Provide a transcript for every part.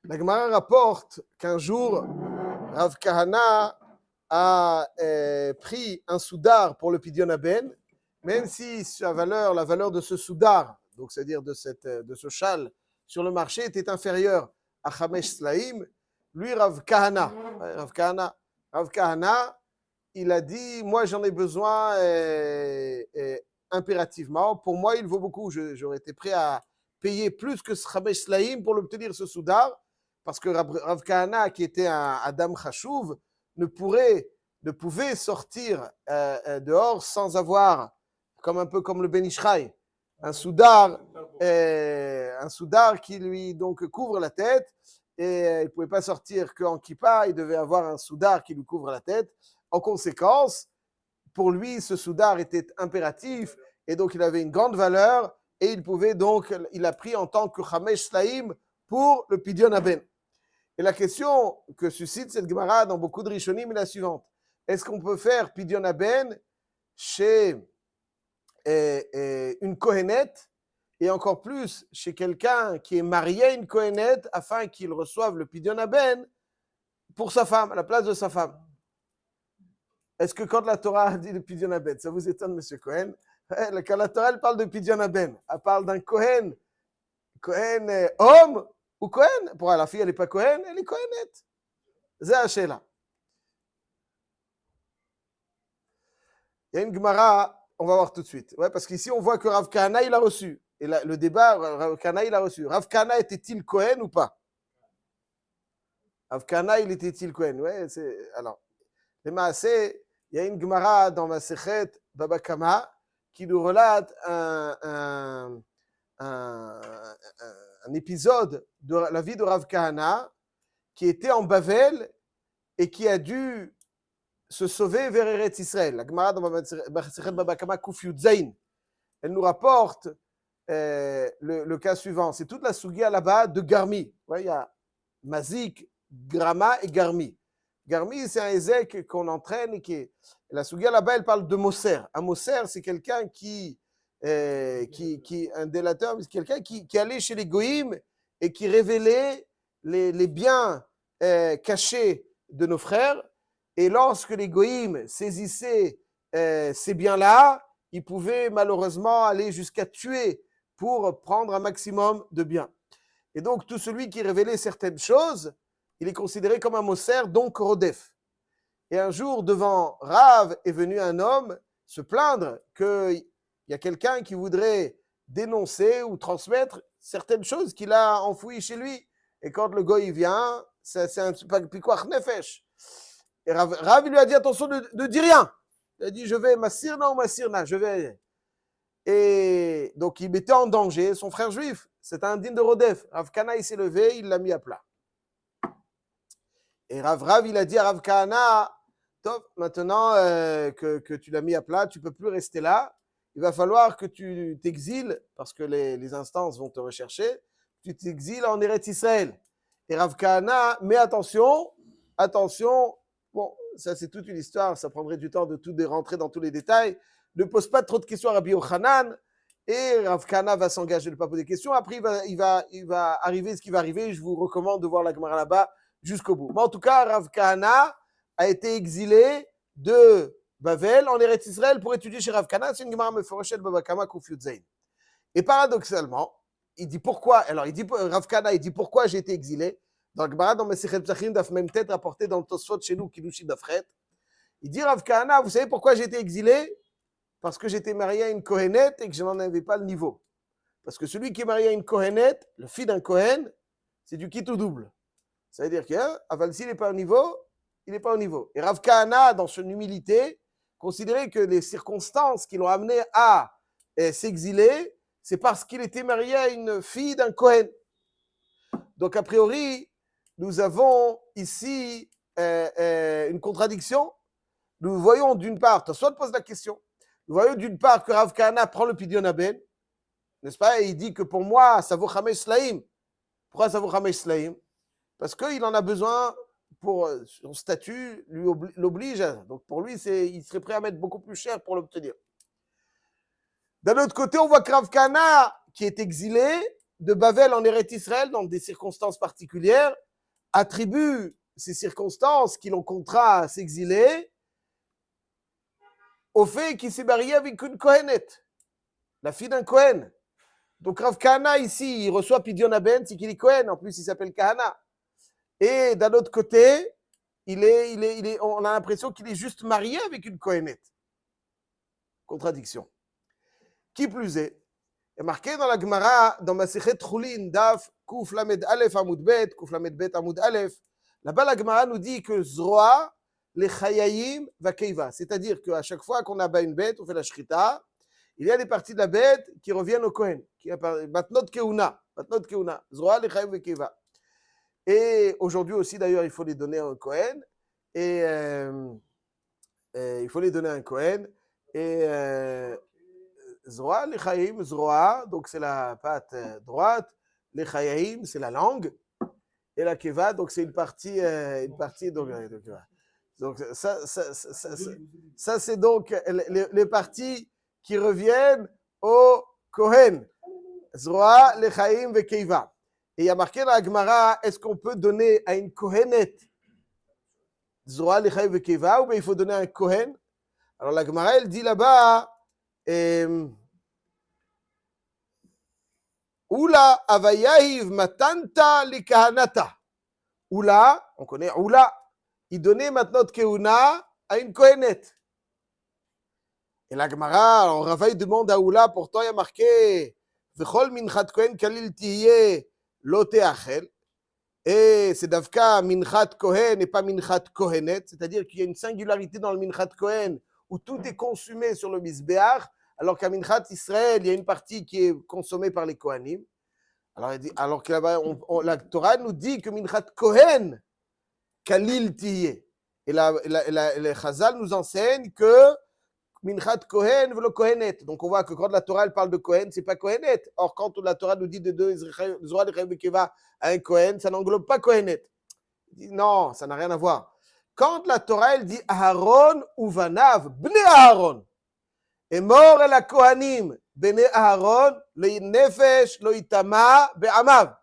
La Gemara rapporte qu'un jour, Rav Kahana a pris un soudar pour le Pidyon Aben, même si la valeur de ce soudar, donc c'est-à-dire de ce châle sur le marché, était inférieure à Chamesh Slaim, lui, Rav Kahana, il a dit, moi j'en ai besoin impérativement, pour moi il vaut beaucoup, j'aurais été prêt à payer plus que Chamesh Slaim pour l'obtenir ce soudar, parce que Rav Kahana, qui était un Adam Chashuv, ne pouvait sortir dehors sans avoir, un peu comme le Ben Ishraï, un soudar qui lui donc couvre la tête, et il ne pouvait pas sortir qu'en kippa, il devait avoir un soudar qui lui couvre la tête. En conséquence, pour lui, ce soudar était impératif, et donc il avait une grande valeur, et il a pris en tant que Chamesh Slaim pour le Pidyon Aben. Et la question que suscite cette Gemara dans beaucoup de Rishonim est la suivante. Est-ce qu'on peut faire Pidyon Aben chez une Kohénette, et encore plus chez quelqu'un qui est marié à une Kohénette, afin qu'il reçoive le Pidyon Aben pour sa femme, à la place de sa femme? Est-ce que quand la Torah dit le Pidyon Aben, ça vous étonne, monsieur Cohen? Quand la Torah elle parle de Pidyon Aben, elle parle d'un Kohen homme ou Kohen? Pour la fille, elle n'est pas Kohen, elle est Kohenette. C'est Hachela. Il y a une Gemara, on va voir tout de suite. Ouais, parce qu'ici, on voit que Rav Kahana, il a reçu. Et le débat, Rav Kahana, il a reçu. Rav Kahana était-il Kohen ou pas? Rav Kahana, il était-il Kohen? Ouais, alors, les Maaseh, il y a une Gemara dans Masechet Baba Kama qui nous relate un épisode de la vie de Rav Kahana qui était en Bavel et qui a dû se sauver vers Eretz Israël. La Gemara dans Masechet Baba Kama Kuf Yud Zayin, elle nous rapporte le cas suivant. C'est toute la sugia là-bas de Garmi. Ouais, il y a Mazik, Grama et Garmi. Garmi, c'est un Ézek qu'on entraîne et la sugia là-bas, elle parle de Moser. Un Moser, c'est quelqu'un un délateur, c'est quelqu'un qui allait chez les Goïm et qui révélait les biens cachés de nos frères. Et lorsque les Goïm saisissaient ces biens-là, ils pouvaient malheureusement aller jusqu'à tuer pour prendre un maximum de biens. Et donc, tout celui qui révélait certaines choses, il est considéré comme un Moser, donc Rodef. Et un jour, devant Rav, est venu un homme se plaindre qu'il y a quelqu'un qui voudrait dénoncer ou transmettre certaines choses qu'il a enfouies chez lui. Et quand le goy vient, c'est un pikuach nefesh. Et Rav lui a dit, attention, ne dis rien. Il a dit, je vais massirna ou massirna, je vais. Et donc, il mettait en danger son frère juif. C'est un digne de Rodef. Rav Kahana, il s'est levé, il l'a mis à plat. Et Rav, il a dit à Rav Kahana, top, maintenant que tu l'as mis à plat, tu ne peux plus rester là. Il va falloir que tu t'exiles, parce que les instances vont te rechercher. Tu t'exiles en Eretz Israël. Et Rav Kahana, mais attention, bon, ça c'est toute une histoire, ça prendrait du temps de rentrer dans tous les détails. Ne pose pas trop de questions à Rabbi Yochanan, et Rav Kahana va s'engager de ne pas poser de questions. Après, il va arriver ce qui va arriver. Je vous recommande de voir la Gemara là-bas jusqu'au bout. Mais en tout cas, Rav Kahana a été exilé de Bavel en Eretz Israël pour étudier chez Rav Kahana. C'est une Gemara meforoshet Baba Kama Kuf Yud Zayin. Et paradoxalement, il dit pourquoi. Alors, Rav Kahana, il dit pourquoi j'ai été exilé. Dans la Gemara, dans Masechet Psachim, Daf Mem Tet, rapporté dans le Tosfot chez nous, Kiddushin Dafret. Il dit Rav Kahana, vous savez pourquoi j'ai été exilé? Parce que j'étais marié à une Kohénette et que je n'en avais pas le niveau. Parce que celui qui est marié à une Kohénette, le fils d'un Kohen, c'est du quitte ou double. Ça veut dire que s'il n'est pas au niveau, il n'est pas au niveau. Et Rav Kahana, dans son humilité, considérait que les circonstances qui l'ont amené à s'exiler, c'est parce qu'il était marié à une fille d'un Kohen. Donc, a priori, nous avons ici une contradiction. Nous voyons d'une part, Tosfot pose la question, nous voyons d'une part que Rav Kahana prend le Pidyon Aben, n'est-ce pas? Et il dit que pour moi, ça vaut Chamesh Slaim. Pourquoi ça vaut Chamesh Slaim? Parce qu'il en a besoin pour son statut, l'oblige. Donc pour lui, il serait prêt à mettre beaucoup plus cher pour l'obtenir. D'un autre côté, on voit que Rav Kahana, qui est exilé, de Bavel en Eretz Israël, dans des circonstances particulières, attribue ces circonstances qui l'ont contraint à s'exiler au fait qu'il s'est marié avec une Kohenet, la fille d'un Kohen. Donc Rav Kahana ici, il reçoit Pidyon Aben, c'est qu'il est Kohen, en plus il s'appelle Kahana. Et d'un autre côté, on a l'impression qu'il est juste marié avec une Kohenet. Contradiction. Qui plus est, il est marqué dans la Gemara, dans Masechet Chulin, Daf, Kuf Lamed Aleph Amud Bet, Kuf Lamed Bet Amud Aleph, là-bas la Gemara nous dit que Zroa, les Chayayim, va Keiva. C'est-à-dire qu'à chaque fois qu'on abat une bête, on fait la Shrita, il y a des parties de la bête qui reviennent au Kohen, qui Matnot Keuna, Zroa, les Chayayim, va Keiva. Et aujourd'hui aussi, d'ailleurs, il faut les donner à un Kohen. Et il faut les donner à un Kohen. Et Zroa, les Chayim, Zroa, donc c'est la patte droite. Les Chayim, c'est la langue. Et la Keva, donc c'est une partie donc ça c'est donc les parties qui reviennent au Kohen. Zroa, les Chayim, ve Keva. Et il y a marqué dans la Gemara, est-ce qu'on peut donner à une Kohenet Zroa, les Chayim, ve Keva, ou bien il faut donner à un Kohen? Alors la Gemara, elle dit là-bas, Oula avayahiv matanta li kahanata. Oula, on connaît Oula, il donnait maintenant de Keuna à une Kohenet. Et la Gemara, on Ravaï demande à Oula, pourtant il y a marqué Vechol minchat Kohen kalil tiye lo teachel. Et c'est Davka minchat Kohen et pas minchat Kohenet, c'est-à-dire qu'il y a une singularité dans le minchat Kohen où tout est consumé sur le Mizbeach, alors qu'à Minchat Israël, il y a une partie qui est consommée par les Kohanim. Alors que là-bas, la Torah nous dit que Minchat Kohen, Kalil Tiye. Et les Chazal nous enseignent que Minchat Kohen veut le Kohenet. Donc on voit que quand la Torah elle parle de Kohen, c'est pas Kohenet. Or, quand la Torah nous dit de deux Zohar de Keva à un Kohen, ça n'englobe pas Kohenet. Non, ça n'a rien à voir. Quand la Torah elle dit Aharon ou Vanav, Bnei Aharon, et mort et la Kohanim, Bnei Aharon, le Nefesh, le Itama, Be'amav.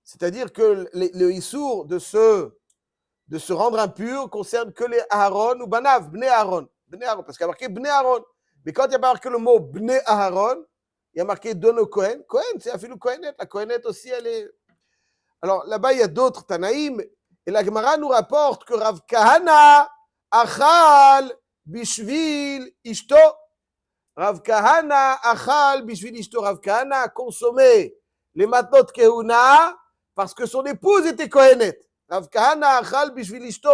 C'est-à-dire que le Issour de se rendre impur concerne que les Aharon ou Banav, Bnei Aharon. Parce qu'il y a marqué Bnei Aharon. Mais quand il y a marqué le mot Bnei Aharon, il y a marqué Dono Kohen. Kohen, c'est Afilou Kohenet. La Kohenet aussi, elle est. Alors là-bas, il y a d'autres Tanaïm. Et la Gemara nous rapporte que Rav Kahana achal bishvil ishto. Rav Kahana achal bishvil ishto. Rav Kahana a consommé les matnot kehuna parce que son épouse était Kohenet. Rav Kahana achal bishvil ishto.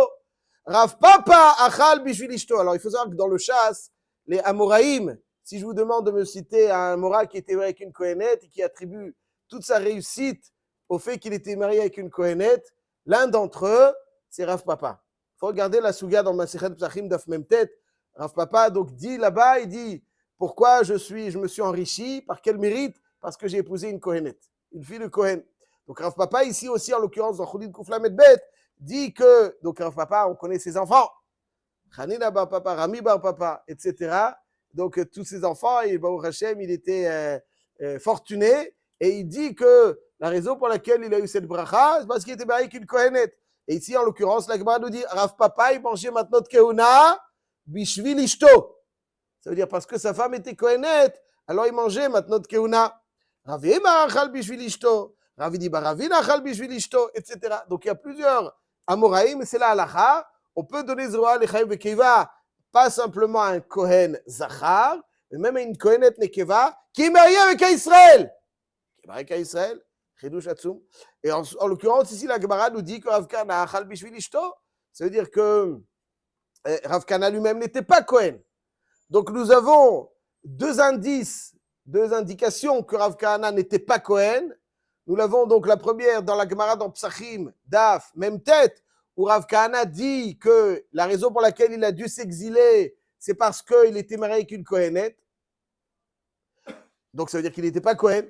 Rav Papa achal bishvil ishto. Alors il faut savoir que dans le chasse, les Amoraïm, si je vous demande de me citer un Amora qui était marié avec une Kohenet et qui attribue toute sa réussite au fait qu'il était marié avec une Kohenet, l'un d'entre eux, c'est Rav Papa. Il faut regarder la Souga dans Masechet Psachim Daf Memtet. Rav Papa donc dit là-bas, il dit pourquoi je me suis enrichi, par quel mérite? Parce que j'ai épousé une Kohenet, une fille de Kohen. Donc Rav Papa ici aussi en l'occurrence dans Choulin Kuf Lamed Bet dit que donc Rav Papa on connaît ses enfants, Hanina Bar Papa, Rami Bar Papa, etc. Donc tous ses enfants et Baruch Hashem il était fortuné et il dit que la raison pour laquelle il a eu cette bracha, c'est parce qu'il était marié avec une Kohenet. Et ici, en l'occurrence, la Gemara nous dit Rav Papa, il mangeait maintenant de Keuna, bishvil ishto. Ça veut dire parce que sa femme était Kohenet, alors il mangeait maintenant de Keuna. Ravi achal bishvil ishto. Ravi dit Ravi achal bishvil ishto, etc. Donc il y a plusieurs Amoraïm, c'est la halacha. On peut donner Zroa l'Echaïm Bekeva, pas simplement à un Kohen Zachar, mais même à une Kohenet Nekeva qui est mariée avec un Israël. Avec Israël, Chidush Atzum. Et en l'occurrence, ici, la Gemara nous dit que Rav Kahana achal bishvil ishto. Ça veut dire que Rav Kahana lui-même n'était pas Kohen. Donc nous avons deux indications que Rav Kahana n'était pas Kohen. Nous l'avons donc la première dans la Gemara dans Psachim, Daf, même tête, où Rav Kahana dit que la raison pour laquelle il a dû s'exiler, c'est parce qu'il était marié avec une Kohenet. Donc ça veut dire qu'il n'était pas Kohen.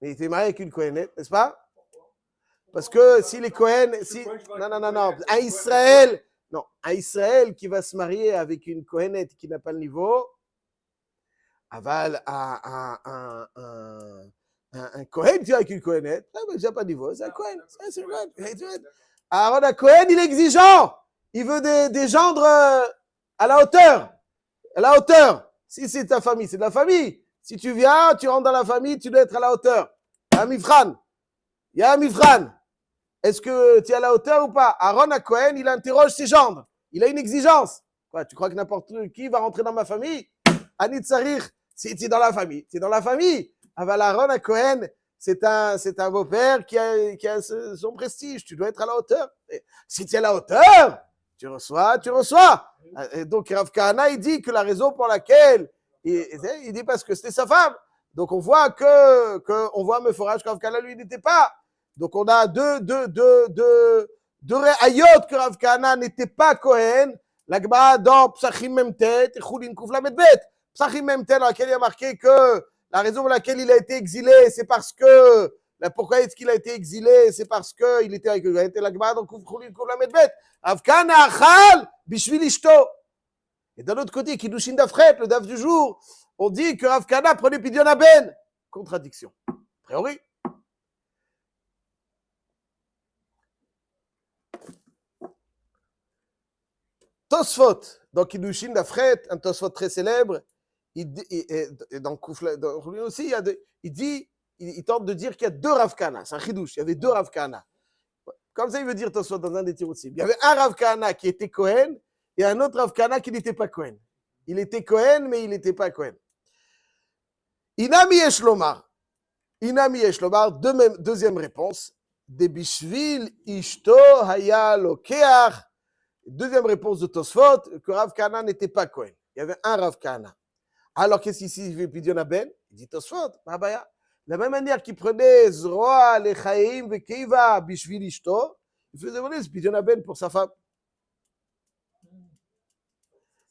Il était marié avec une Kohenet, n'est-ce pas? Parce que si les Kohen, non, un Israël qui va se marier avec une Kohenet qui n'a pas le niveau, aval un un Kohen, tu vois, avec une Kohenette. Ah, mais j'ai pas de niveau, c'est un Kohen. C'est un Kohen. Aaron à Kohen, il est exigeant. Il veut des gendres à la hauteur. À la hauteur. Si c'est ta famille, c'est de la famille. Si tu viens, tu rentres dans la famille, tu dois être à la hauteur. Il y a un Mifran. Il y a un Mifran. Est-ce que tu es à la hauteur ou pas? Aaron à Cohen, il interroge ses gendres. Il a une exigence. Quoi, tu crois que n'importe qui va rentrer dans ma famille? Anit Sarir, c'est dans la famille. C'est dans la famille. Aval Aaron à Cohen, c'est un beau-père qui a son prestige. Tu dois être à la hauteur. Et si tu es à la hauteur, tu reçois. Et donc Rav Kahana, il dit que la raison pour laquelle il dit parce que c'était sa femme. Donc on voit on voit Mephorach que Rav Kahana, lui, n'était pas. Donc on a deux ayot que Rav Kahana n'était pas Cohen. L'Agma dans Psachim Memtet et Choulin Koufla Medbet. Psachim Memtet dans laquelle il y a marqué que la raison pour laquelle il a été exilé, c'est parce que pourquoi est-ce qu'il a été exilé? C'est parce qu'il était avec l'Agma dans Choulin Koufla Medbet. Rav Kahana achal bishvil ishto. Et d'un autre côté, Kiddushin d'Afret, le daf du jour, on dit que Rav Kahana prenait Pidyon Ben. Contradiction. A priori. Tosfot, dans Kiddushin d'Afret, un Tosfot très célèbre, dans Koufla aussi, il tente de dire qu'il y a deux Rav Kahana. C'est un chidouche, il y avait deux Rav Kahana. Comme ça, il veut dire Tosfot dans un des tirs aussi. Il y avait un Rav Kahana qui était Cohen et un autre Rav Kahana qui n'était pas Cohen. Il était Cohen, mais il n'était pas Cohen. Inami Eshlomar. Deuxième réponse. De Bishvil Ishto Haya Lokeach. Deuxième réponse de Tosfot, que Rav Kahana n'était pas Cohen. Il y avait un Rav Kahana. Alors qu'est-ce qu'ici il fait Pidyon Ben? Il dit Tosfot, Babaya. De la même manière qu'il prenait Zroa, Lechaim, Vekeiva, Bishvil Ishto, il faisait voler ce Pidyon Ben pour sa femme.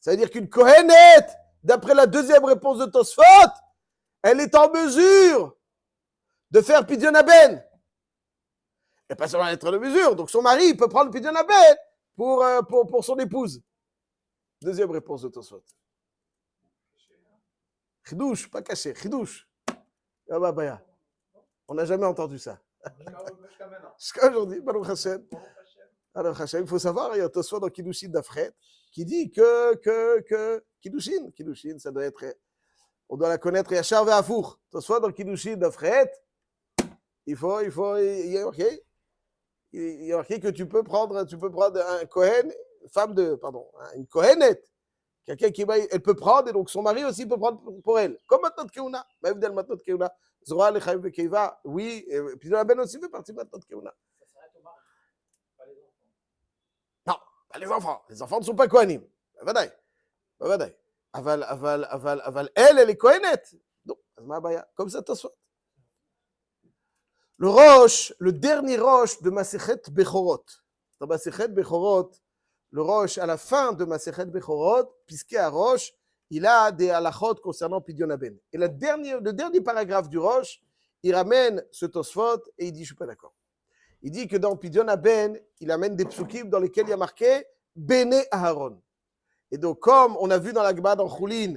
Ça veut dire qu'une Kohenet, d'après la deuxième réponse de Tosfot, elle est en mesure de faire Pidyon Ben. Et pas seulement être en mesure, donc son mari peut prendre Pidyon Ben pour son épouse. Deuxième réponse de Tosfot. Chidouche, pas caché, chidouche. On n'a jamais entendu ça. Jusqu'à aujourd'hui, Baruch Hashem. Alors, Hashem, il faut savoir, il y a Tosfot dans Kiddushin d'Afret qui dit que Kiddushin, ça doit être, on doit la connaître Yachar Ve'afour. Tosfot dans Kiddushin d'Afret, il y a marqué que tu peux prendre un Kohen, une Kohenet. Quelqu'un elle peut prendre, et donc son mari aussi peut prendre pour elle. Comme Matnot Keuna. Maïvdel Matnot Keuna. Zora, Lechaim, Vekeiva, oui. Et puis la Ben aussi fait partie de Matnot Keuna. Ça s'arrête au mari, pas les enfants. Non, pas les enfants. Les enfants ne sont pas Kohanim. Vadaï. Aval, elle est Kohenet. Donc, comme ça, t'as soit. Le dernier roche de Masechet Bechorot. Dans Masechet Bechorot, le roche à la fin de Masechet Bechorot, puisqu'il y a un roche, il a des halachot concernant Pidyon Ben. Et le dernier paragraphe du roche, il ramène ce Tosfot et il dit, je ne suis pas d'accord. Il dit que dans Pidyon Ben, il amène des psukim dans lesquels il y a marqué Bene Aharon. Et donc, comme on a vu dans la Gemara dans Choulin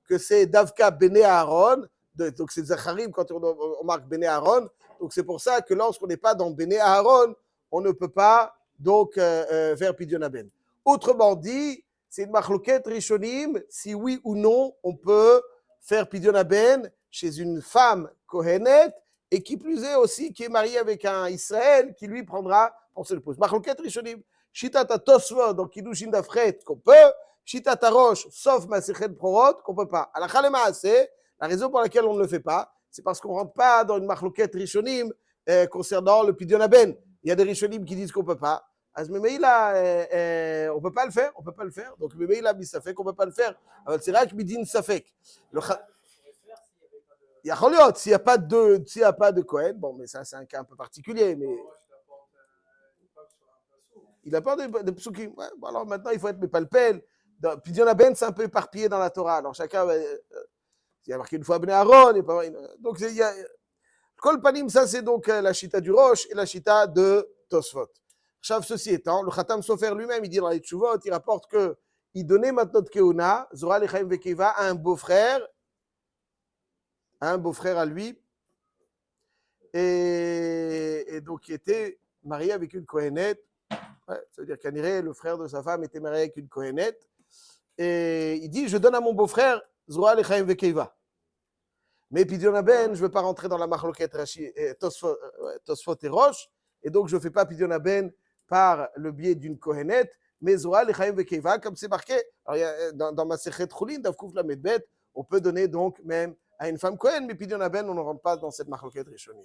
que c'est Davka Bene Aharon, donc c'est Zacharim quand on marque Bene Aharon, donc c'est pour ça que lorsqu'on n'est pas dans Bene Aharon, on ne peut pas donc faire Pidyon Ben. Autrement dit, c'est une machloket rishonim, si oui ou non on peut faire Pidyon Ben chez une femme kohenet et qui plus est aussi qui est mariée avec un Israël qui lui prendra pour son épouse. Machloket rishonim, shitat Tosfot dans Kiddushin d'Afret qu'on peut, shitat Rosh sauf Masechet Bechorot qu'on peut pas. Halakha lemaaseh, la raison pour laquelle on ne le fait pas, c'est parce qu'on rentre pas dans une machloket rishonim concernant le Pidyon Ben. Il y a des rishonim qui disent qu'on peut pas. On ne peut pas le faire. Donc, il a mis Safek, on ne peut pas le faire. C'est vrai que Midin Safek. Il y a Choliot, s'il n'y a pas de Kohen, bon, mais ça, c'est un cas un peu particulier. Mais il n'a pas de psukim. Ouais, bon, alors maintenant, il faut être Mepalpel. Pidyon Ben, c'est un peu éparpillé dans la Torah. Alors, chacun, il y a marqué une fois Bnei Aaron. Donc, il y a. Kol Panim, ça, c'est donc la chita du Roche et la chita de Tosfot. Ceci étant, le Khatam Sofer lui-même, il dit dans les Tshuvot, il rapporte qu'il donnait Matnot Keuna, Zora Lechaim Vekeiva, à un beau-frère à lui, et donc qui était marié avec une Kohénette. Ouais, ça veut dire qu'Aniré, le frère de sa femme, était marié avec une Kohénette. Et il dit, je donne à mon beau-frère Zroa Lechaim Vekeiva. Mais Pidyon Aben, je ne veux pas rentrer dans la Machloket Tosfot et Roche, et donc je ne fais pas Pidyon Aben par le biais d'une Kohénette, mais Zroa Lechaim Vekeiva, comme c'est marqué. Alors, dans ma Sechet Choulin, Davkouf la Medbet, on peut donner donc même à une femme Kohen, mais Pidyon Aben, on ne rentre pas dans cette Machloket Rishonim.